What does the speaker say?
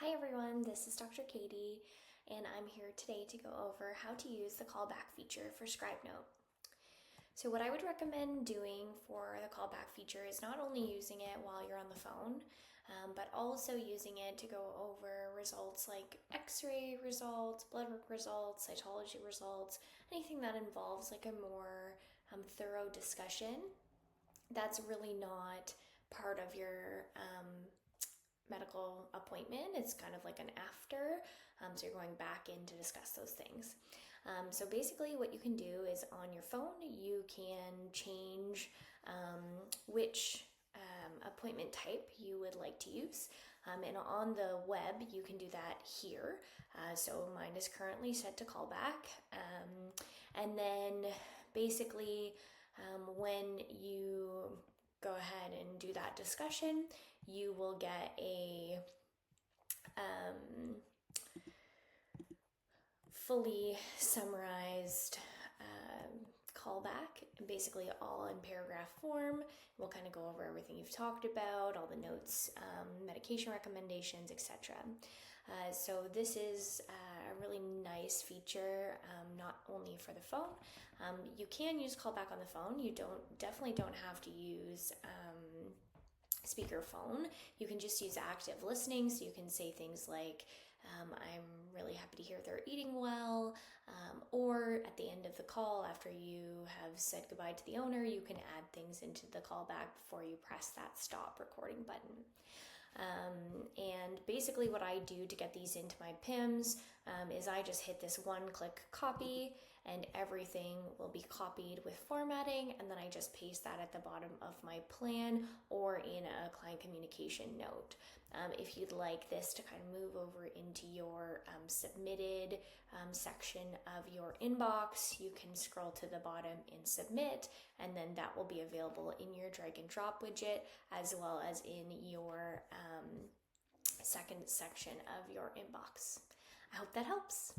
Hi everyone, this is Dr. Katie, and I'm here today to go over how to use the callback feature for Scribenote. So what I would recommend doing for the callback feature is not only using it while you're on the phone, but also using it to go over results like x-ray results, blood work results, cytology results, anything that involves like a more thorough discussion that's really not part of your medical appointment. It's kind of like an after, so you're going back in to discuss those things. So basically what you can do is on your phone you can change which appointment type you would like to use, and on the web you can do that here. So mine is currently set to callback, and then basically when you go ahead and do that discussion, you will get a fully summarized callback, basically all in paragraph form. We'll kind of go over everything you've talked about, all the notes, medication recommendations, etc. So this is a really nice feature, not only for the phone. You can use callback on the phone. You definitely don't have to use speakerphone. You can just use active listening, so you can say things like, I'm really happy to hear they're eating well, or at the end of the call, after you have said goodbye to the owner, you can add things into the callback before you press that stop recording button. And basically what I do to get these into my PIMS is I just hit this one-click copy, and everything will be copied with formatting, and then I just paste that at the bottom of my plan or in a client communication note. If you'd like this to kind of move over into your submitted section of your inbox, you can scroll to the bottom and submit, and then that will be available in your drag and drop widget as well as in your second section of your inbox. I hope that helps.